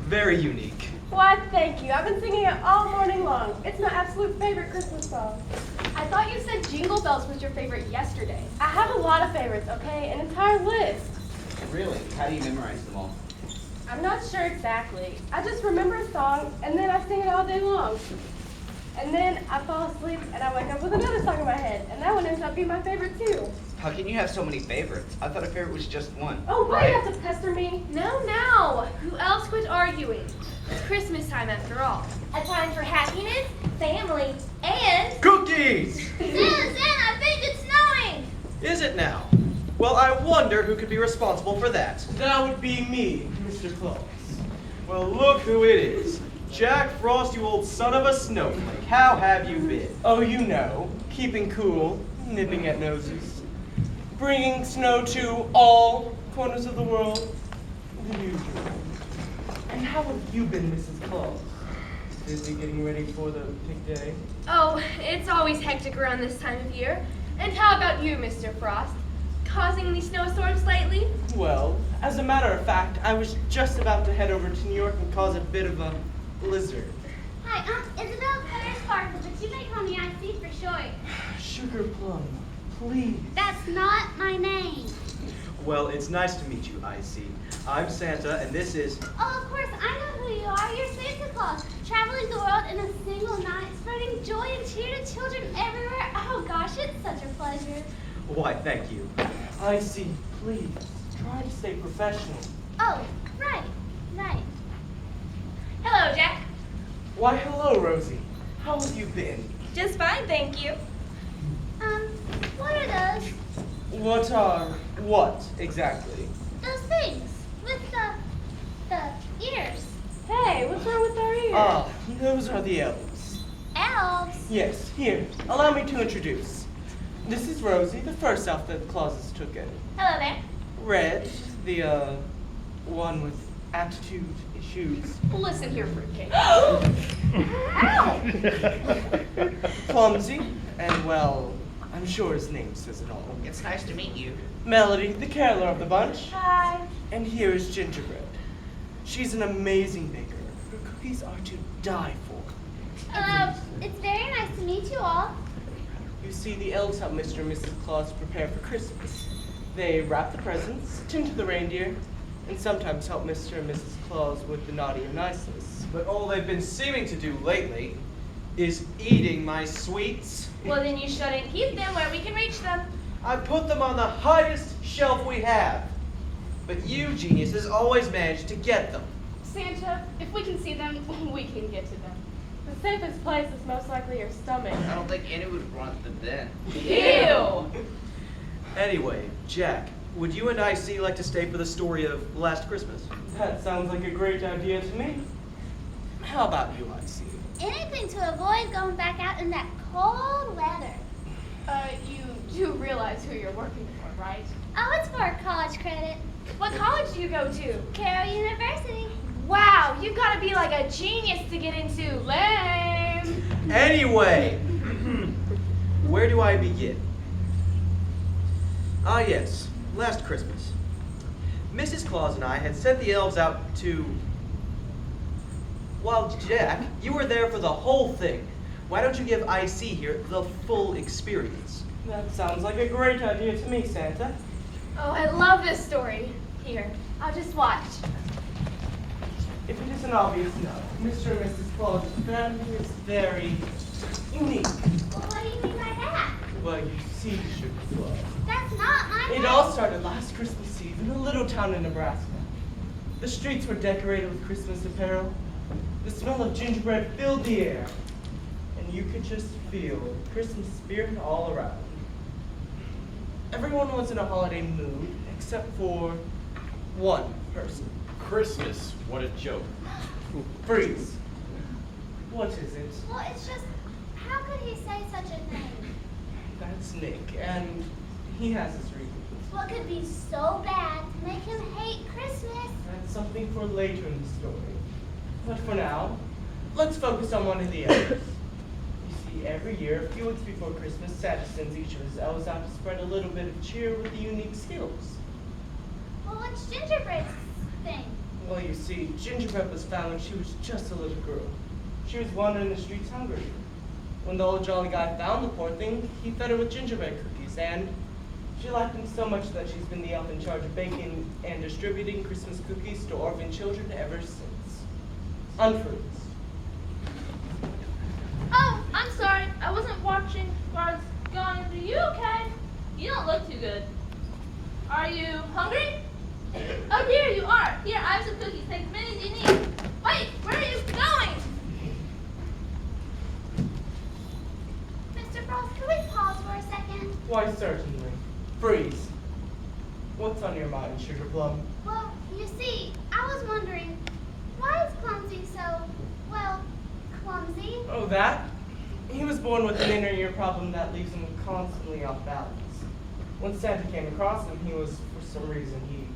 Very unique. Why, thank you. I've been singing it all morning long. It's my absolute favorite Christmas song. I thought you said Jingle Bells was your favorite yesterday. I have a lot of favorites, okay? An entire list. Really? How do you memorize them all? I'm not sure exactly. I just remember a song, and then I sing it all day long. And then I fall asleep, and I wake up with another song in my head, and that one ends up being my favorite too. How can you have so many favorites? I thought a favorite was just one. Oh, why do you have to pester me? No. Who else quit arguing? It's Christmas time after all. A time for happiness, family, and... Cookies! Santa, I think it's snowing! Is it now? Well, I wonder who could be responsible for that. That would be me, Mr. Claus. Well, look who it is. Jack Frost, you old son of a snowflake. How have you been? Oh, you know, keeping cool, nipping at noses, bringing snow to all corners of the world, the usual. And how have you been, Mrs. Claus? Busy getting ready for the big day? Oh, it's always hectic around this time of year. And how about you, Mr. Frost? Causing any snowstorms lately? Well, as a matter of fact, I was just about to head over to New York and cause a bit of a blizzard. Hi, Isabel Claire Sparkle, but you may call me IC for short. Sugar Plum, please. That's not my name. Well, it's nice to meet you, IC. I'm Santa, and this is... Oh, of course, I know who you are. You're Santa Claus, traveling the world in a single night, spreading joy and cheer to children everywhere. Oh gosh, it's such a pleasure. Why, thank you. I see, please. Try to stay professional. Oh, right. Hello, Jack. Why, hello, Rosie. How have you been? Just fine, thank you. What are those? What are what exactly? Those things with the ears. Hey, what's wrong with our ears? Ah, those are the elves. Elves. Yes, here, allow me to introduce. This is Rosie, the first elf that the Clauses took in. Hello there. Red, the, one with attitude issues. Listen here, fruitcake. Clumsy, and well, I'm sure his name says it all. It's nice to meet you. Melody, the caroler of the bunch. Hi. And here is Gingerbread. She's an amazing baker. Her cookies are to die for. It's very nice to meet you all. You see, the elves help Mr. and Mrs. Claus prepare for Christmas. They wrap the presents, tend to the reindeer, and sometimes help Mr. and Mrs. Claus with the naughty and niceness. But all they've been seeming to do lately is eating my sweets. Well, then you shouldn't keep them where we can reach them. I put them on the highest shelf we have. But you geniuses always manage to get them. Santa, if we can see them, we can get to them. The safest place is most likely your stomach. I don't think any would want them then. Ew! Anyway, Jack, would you and IC like to stay for the story of last Christmas? That sounds like a great idea to me. How about you, IC? Anything to avoid going back out in that cold weather. You do realize who you're working for, right? Oh, it's for college credit. What college do you go to? Carroll University. Wow, you've got to be like a genius to get into. Lame! Anyway, where do I begin? Ah yes, last Christmas. Mrs. Claus and I had sent the elves out to... Well, Jack, you were there for the whole thing. Why don't you give IC here the full experience? That sounds like a great idea to me, Santa. Oh, I love this story. Here, I'll just watch. If it isn't obvious enough, Mr. and Mrs. Claus' family is very unique. Well, what do you mean by that? Well, you see, Sugar Plum. That's not my It name. all started last Christmas Eve in a little town in Nebraska. The streets were decorated with Christmas apparel. The smell of gingerbread filled the air. And you could just feel the Christmas spirit all around. Everyone was in a holiday mood, except for one person. Christmas, what a joke. Freeze. What is it? Well, it's just, how could he say such a thing? That's Nick, and he has his reasons. What could be so bad to make him hate Christmas? That's something for later in the story. But for now, let's focus on one of the elves. You see, every year, a few weeks before Christmas, Santa sends each of his elves out to spread a little bit of cheer with the unique skills. Well, what's Gingerbread's thing? Well, you see, Gingerbread was found when she was just a little girl. She was wandering the streets hungry. When the old jolly guy found the poor thing, he fed her with gingerbread cookies, and she liked him so much that she's been the elf in charge of baking and distributing Christmas cookies to orphan children ever since. Unfreeze. Oh, I'm sorry. I wasn't watching where I was going. Are you okay? You don't look too good. Are you hungry? Oh, here you are. Here, I have some cookies. Take as many as you need. Wait, where are you going? Mr. Frost, can we pause for a second? Why, certainly. Freeze. What's on your mind, Sugar Plum? Well, you see, I was wondering, why is Clumsy so, well, clumsy? Oh, that? He was born with an inner ear problem that leaves him constantly off balance. When Santa came across him, he was, for some reason, he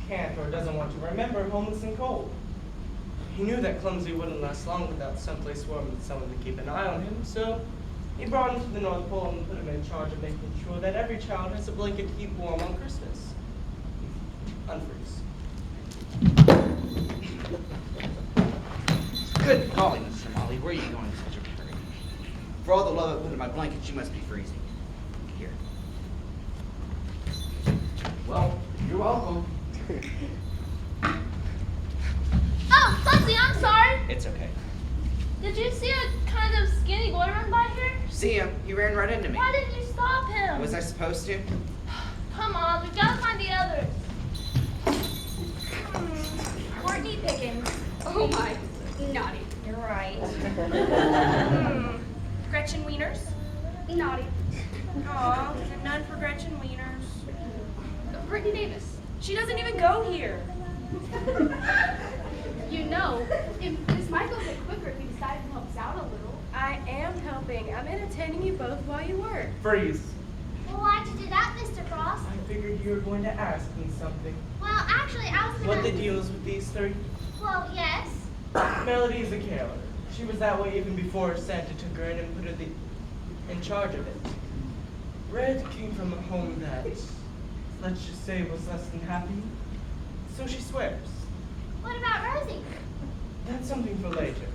can't or doesn't want to remember, homeless and cold. He knew that Clumsy wouldn't last long without someplace warm and someone to keep an eye on him, so he brought him to the North Pole and put him in charge of making sure that every child has a blanket to keep warm on Christmas. Unfreeze. Good golly, Mr. Molly, where are you going in such a hurry? For all the love I put in my blankets, you must be freezing. Here. Well, you're welcome. Oh, Clumsy, I'm sorry. It's okay. Did you see a kind of skinny boy run by here? See him? He ran right into me. Why didn't you stop him? Was I supposed to? Come on, we've got to find the others. Courtney Pickens. Oh my, naughty. You're right. Gretchen Wieners. Naughty. Aw, none for Gretchen Wieners. Brittany Davis. She doesn't even go here. You know, if Miss Michael get quicker if he decided to help us out a little. I am helping. I'm entertaining you both while you work. Freeze. Well, why'd you do that, Mr. Frost? I figured you were going to ask me something. Well, actually, I was gonna... What the deal is with these three? Well, yes. Melody's a carer. She was that way even before Santa took her in and put her in charge of it. Red came from a home that, let's just say, was less than happy. So she swears. What about Rosie? That's something for later.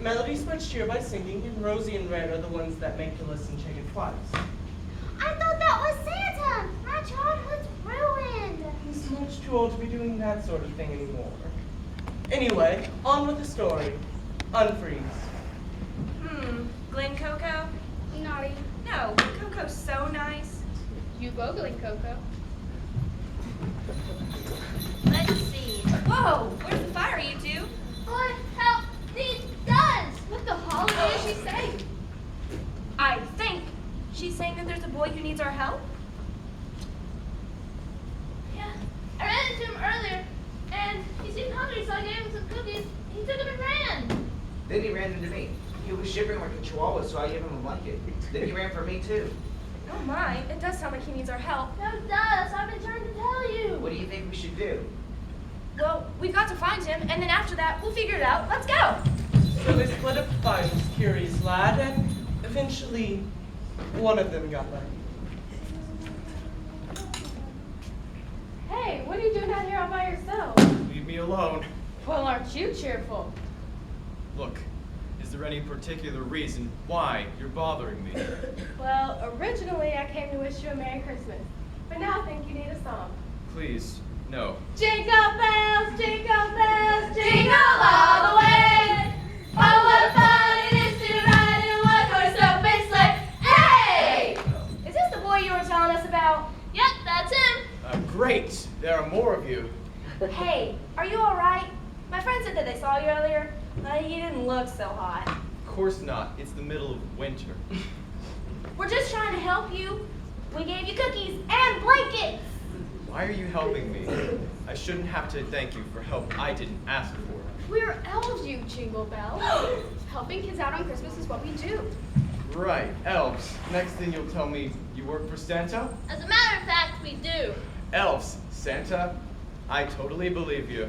Melody spreads cheer by singing, and Rosie and Red are the ones that make you listen check it twice. I thought that was Santa! My childhood's ruined! He's much too old to be doing that sort of thing anymore. Anyway, on with the story. Unfreeze. Glen Coco? Naughty. No, Coco's so nice. You googling, Coco. Let's see. Whoa, where's the fire, you two? Boy, help these guns! What the holiday is she saying? I think she's saying that there's a boy who needs our help. Yeah, I ran into him earlier, and he seemed hungry, so I gave him some cookies. He took them and ran. Then he ran into me. He was shivering like a chihuahua, so I gave him a blanket. Then he ran for me, too. Oh my, it does sound like he needs our help. No, does. I've been trying to tell you. What do you think we should do? Well, we've got to find him, and then after that, we'll figure it out. Let's go! So they split up to find this curious lad, and eventually one of them got lucky. Hey, what are you doing out here all by yourself? Leave me alone. Well, aren't you cheerful? Look, is there any particular reason why you're bothering me? Well, originally I came to wish you a Merry Christmas, but now I think you need a song. Please, no. Jingle bells, jingle all the way. Oh, what fun it is to ride in a one-horse open sleigh. Hey! Is this the boy you were telling us about? Yep, that's him. Great! There are more of you. Hey, are you all right? My friend said that they saw you earlier. You didn't look so hot. Of course not. It's the middle of winter. We're just trying to help you. We gave you cookies and blankets. Why are you helping me? I shouldn't have to thank you for help I didn't ask for. We're elves, you jingle bells. Helping kids out on Christmas is what we do. Right, elves. Next thing you'll tell me you work for Santa? As a matter of fact, we do. Elves, Santa? I totally believe you.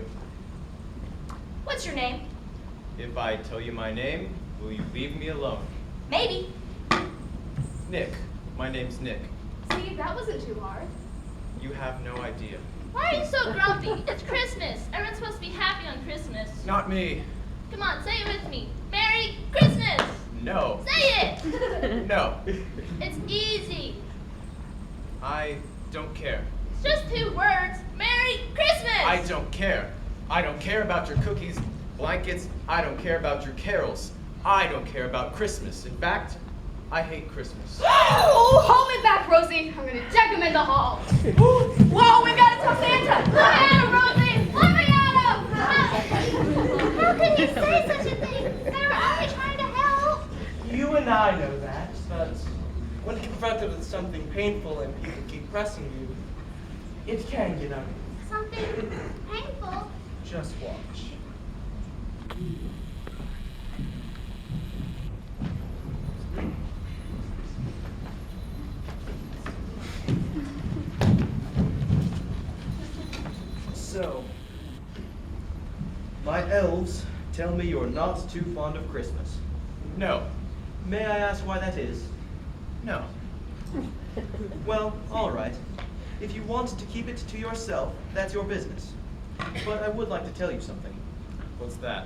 What's your name? If I tell you my name, will you leave me alone? Maybe. Nick. My name's Nick. See, that wasn't too hard. You have no idea. Why are you so grumpy? It's Christmas. Everyone's supposed to be happy on Christmas. Not me. Come on, say it with me. Merry Christmas! No. Say it! No. It's easy. I don't care. It's just 2 words. Merry Christmas! I don't care. I don't care about your cookies, blankets. I don't care about your carols. I don't care about Christmas. In fact, I hate Christmas. Oh, hold me back, Rosie. I'm gonna check him in the hall. Whoa, we gotta tell Santa. Let me at him, Rosie! Let me at him! How can you say such a thing? They were only trying to help. You and I know that, but when confronted with something painful and people keep pressing you, it can get ugly. Something painful. Just watch. So, my elves tell me you're not too fond of Christmas. No. May I ask why that is? No. Well, all right. If you want to keep it to yourself, that's your business. But I would like to tell you something. What's that?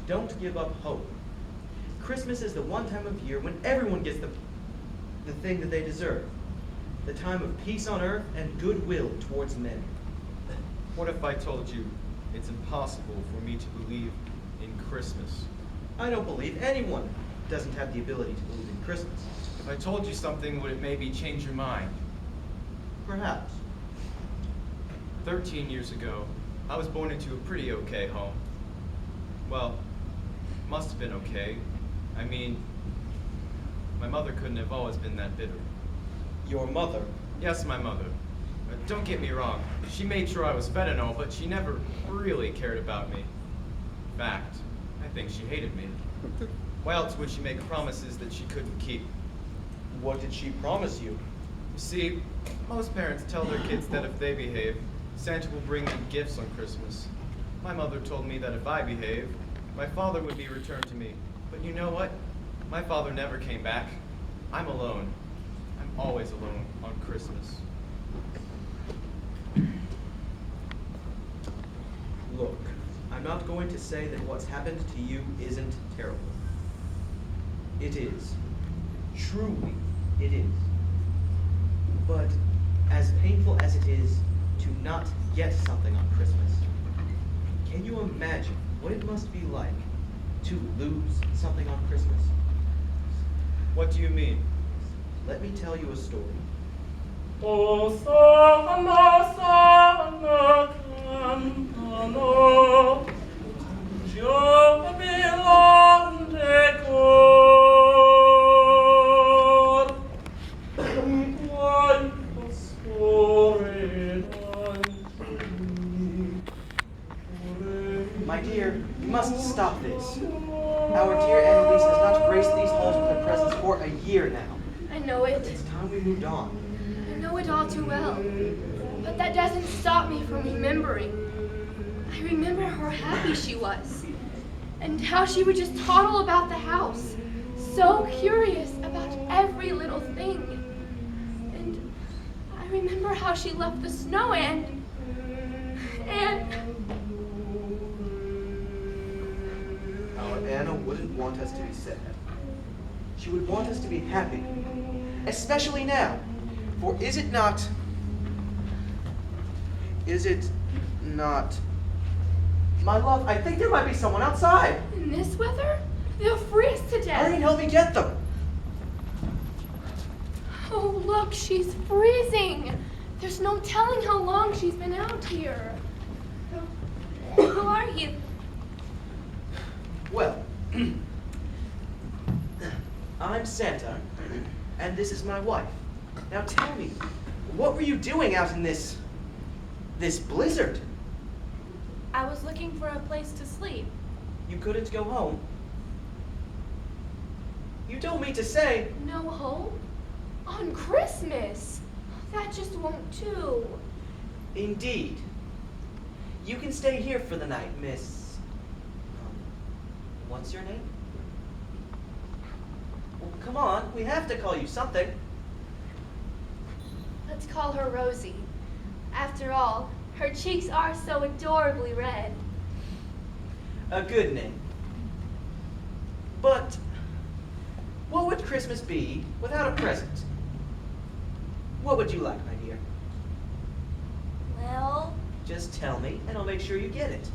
Don't give up hope. Christmas is the one time of year when everyone gets the thing that they deserve. The time of peace on earth and goodwill towards men. What if I told you it's impossible for me to believe in Christmas? I don't believe anyone doesn't have the ability to believe in Christmas. If I told you something, would it maybe change your mind? Perhaps. 13 years ago, I was born into a pretty okay home. Well, must have been okay. I mean, my mother couldn't have always been that bitter. Your mother. Yes, my mother. Don't get me wrong. She made sure I was fed and all, but she never really cared about me. In fact, I think she hated me. Why else would she make promises that she couldn't keep? What did she promise you? You see, most parents tell their kids that if they behave, Santa will bring them gifts on Christmas. My mother told me that if I behave, my father would be returned to me. But you know what? My father never came back. I'm alone. I'm always alone on Christmas. Look, I'm not going to say that what's happened to you isn't terrible. It is. Truly, it is. But as painful as it is to not get something on Christmas, can you imagine what it must be like to lose something on Christmas? What do you mean? Let me tell you a story. Hosanna, Hosanna, cantano, jubilante cor, quae pastore My dear, you must stop this. Our dear Annalise has not graced these halls with her presence for a year now. I know it. It's time we moved on. I know it all too well. But that doesn't stop me from remembering. I remember how happy she was. And how she would just toddle about the house, so curious about every little thing. And I remember how she loved the snow and Our Anna wouldn't want us to be sad. She would want us to be happy. Especially now. For is it not... My love, I think there might be someone outside. in this weather, they'll freeze to death. Hurry and help me get them. Oh, look, she's freezing. There's no telling how long she's been out here. Who are you? Well, I'm Santa, and this is my wife. Now tell me, what were you doing out in this blizzard? I was looking for a place to sleep. You couldn't go home? You don't mean to say... No home? On Christmas? That just won't do. Indeed. You can stay here for the night, Miss... what's your name? Well, come on, we have to call you something. Let's call her Rosie. After all, Her cheeks are so adorably red. A good name. But what would Christmas be without a present? What would you like, my dear? Well, Just tell me, and I'll make sure you get it.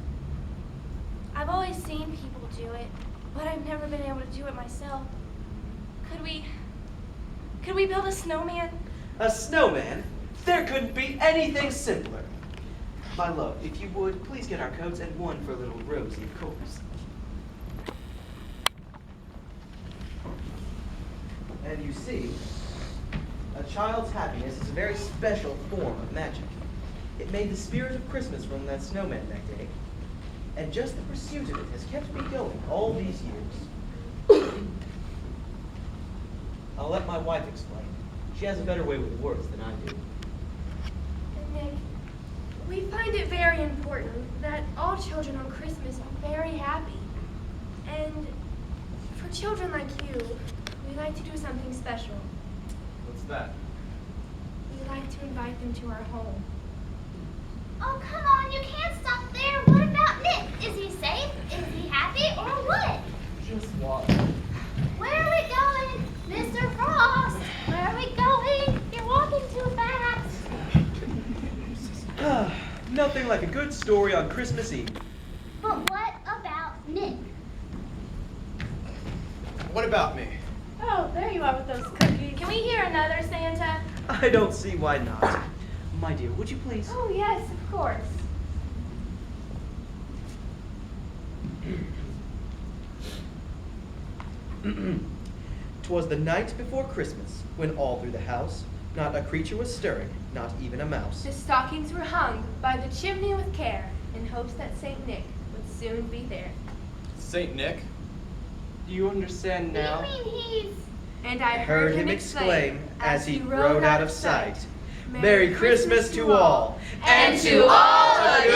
I've always seen people do it, but I've never been able to do it myself. Could we build a snowman? A snowman? There couldn't be anything simpler. My love, if you would, please get our coats and one for little Rosie, of course. And you see, a child's happiness is a very special form of magic. It made the spirit of Christmas from that snowman that day. And just the pursuit of it has kept me going all these years. I'll let my wife explain. She has a better way with words than I do. Nick, we find it very important that all children on Christmas are very happy. And for children like you, we like to do something special. What's that? We like to invite them to our home. Oh, come on, you can't stop there. What about Nick? Is he safe? Is he happy, or what? Just watch. Where are we going? Mr. Frost, where are we going? You're walking too fast. Nothing like a good story on Christmas Eve. But what about Nick? What about me? Oh, there you are with those cookies. Can we hear another Santa? I don't see why not. My dear, would you please? Oh, yes, of course. 'Twas the night before Christmas, when all through the house not a creature was stirring, not even a mouse. The stockings were hung by the chimney with care, in hopes that Saint Nick would soon be there. Saint Nick? Do you understand now? You mean he's... And I Heard him exclaim as he rode out of sight, Merry Christmas to all, And to all a